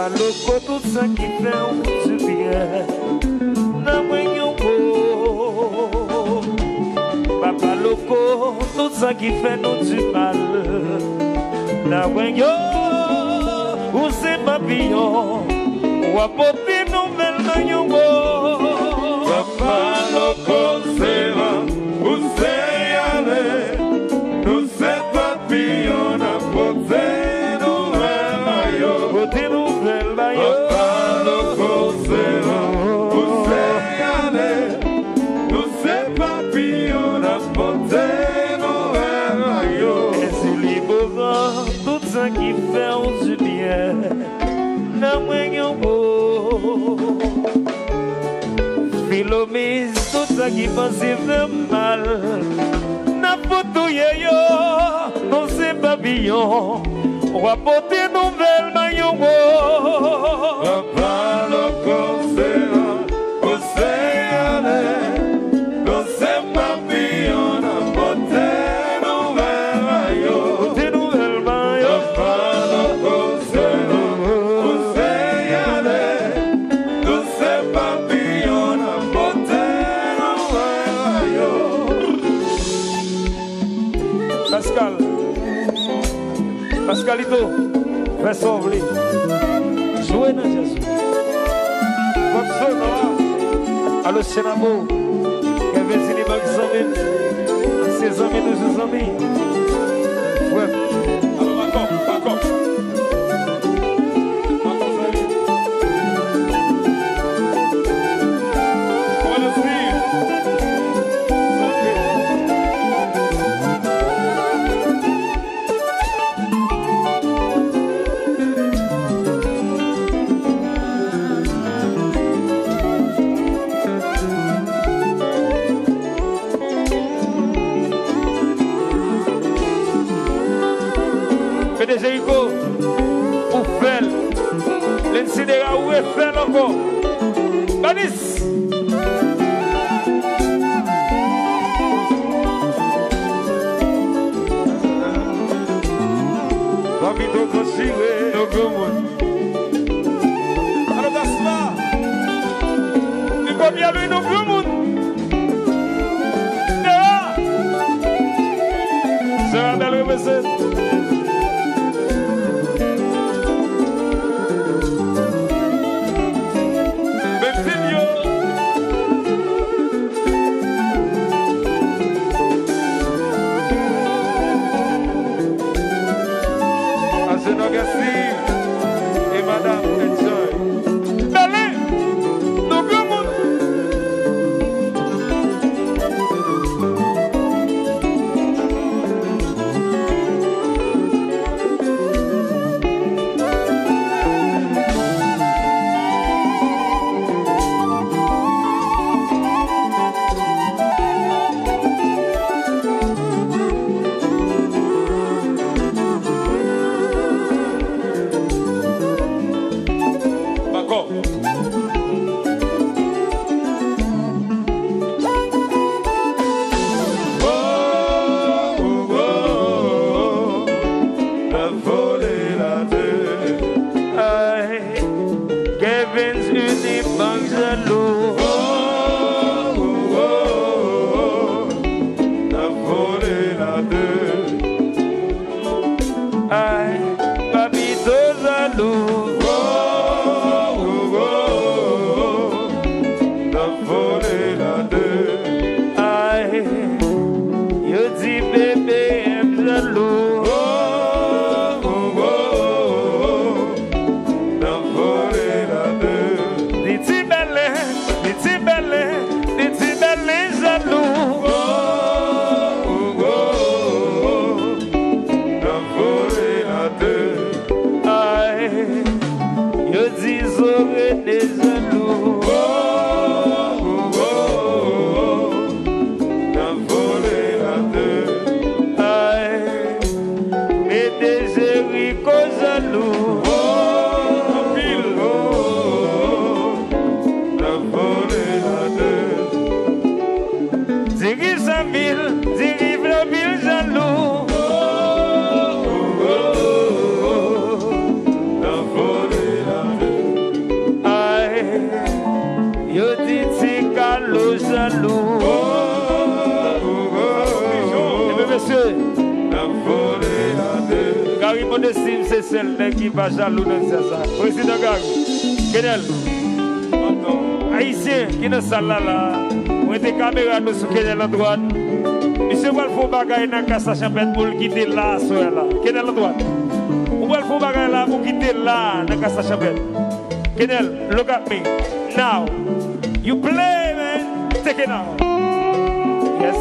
Papa loco, tout ça qui fait du bien. N'a moyen beau. Papa loco, tout ça qui fait nous du mal. N'a moyen où c'est papillon. Ou apporter nouvelle moyen beau. Papa loco, c'est là où c'est aller. Nous c'est papillon apporter. Qui fait du bien, n'a moyen beau. Philomise, tout ça qui pense faire mal, n'a pas tout yo, non c'est papillon, on va porter nouvelle maillot beau. Papa loco, c'est là, où c'est aller, non c'est papillon, n'a porté. Pascalito, fais sauver. Jouez dans Jésus. Votre soeur, allo Sénabo, qui avait dit les bagues amis, ses amis, de ses amis. Ouais. Alors, d'accord. Jéricho, ou fait, l'incidéra où est fait encore. Banis. Papito consigue, no como. Alors, Gasla, il va bien lui, no como. C'est un bel représentant. Et madame, enjoy. Allez, nous comment? Gary Modestime, c'est celle qui va jaloux dans ça. Président Gary, Kenel, Haïtien qui est dans salle là, on était caméra nous sur Kenel à droite. Monsieur va le faire bagaille dans Casa Champêtre pour quitter là, là. Kenel à droite. On va le faire bagaille là pour quitter là, dans Casa Champêtre. Kenel, look at me. Now, you play, man. Take it now. Yes.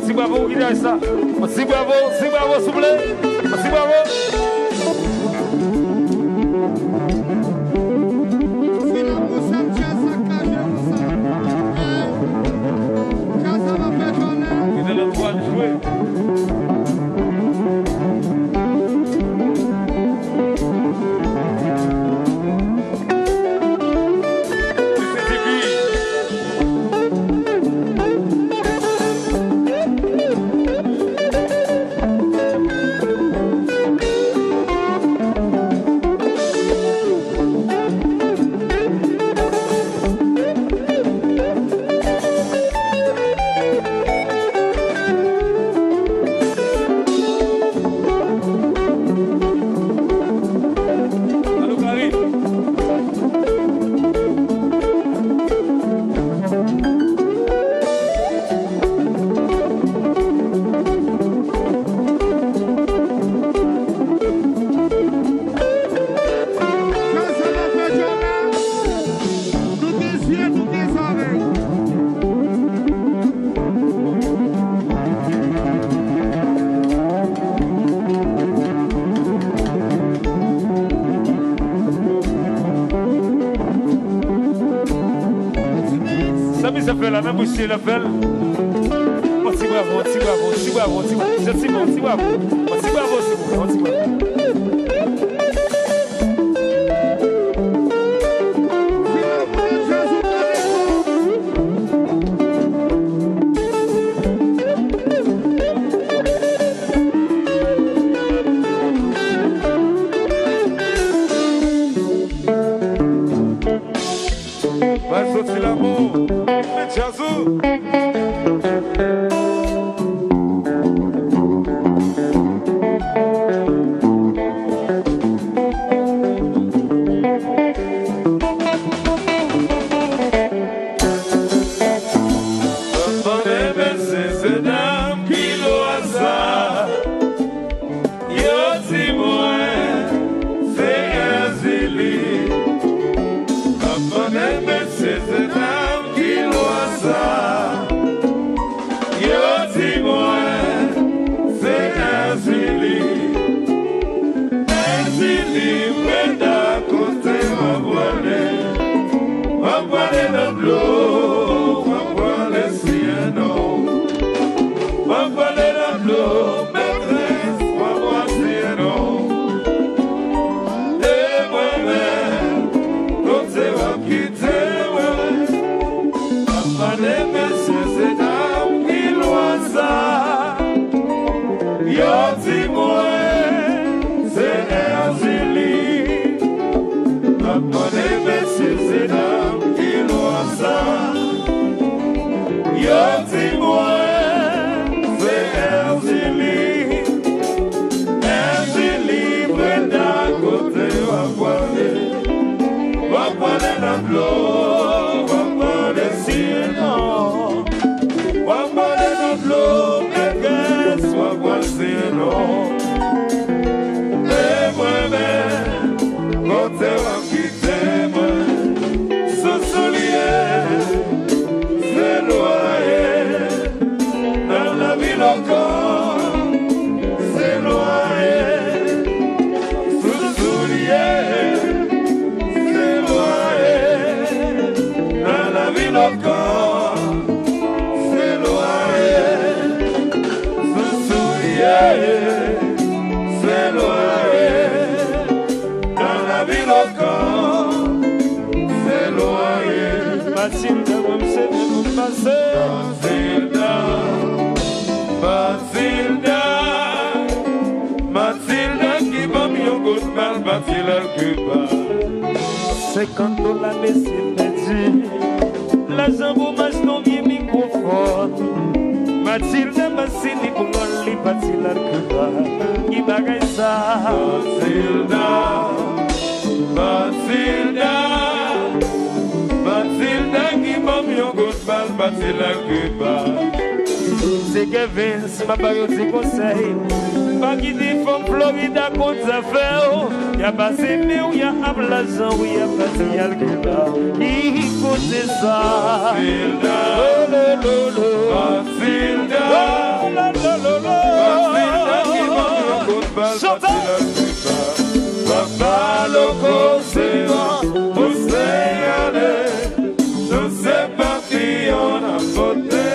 Si bravo, il y a ça. Si bravo, s'il vous plaît. Si bravo. Il a le droit de jouer. ça fait la même bouche, la fait. Merci bravo, merci bravo, merci bravo, merci bravo, merci bravo, merci bravo, merci bravo, merci bravo. Vai sortir l'amour, mete azul. C'est quand on l'a laissé perdu, la jambe au match non bien microphone. Mathilde Massini pour moi, les bâtis la cuba, qui bagaille ça. Mathilda qui m'a mis en gauche balle, bâti la cuba. C'est Kevin, c'est ma période de conseil. Pas qui dit from Florida contre affaires. Y'a pas Sémé ou y'a Ablajan ou y'a pas Yal Cuba. Il côté ça. Mathilda, Mathilda, Mathilda qui m'a mis en gauche balle, bâti la cuba. Papa loco c'est moi, on sait aller. Je sais pas qui on a voté.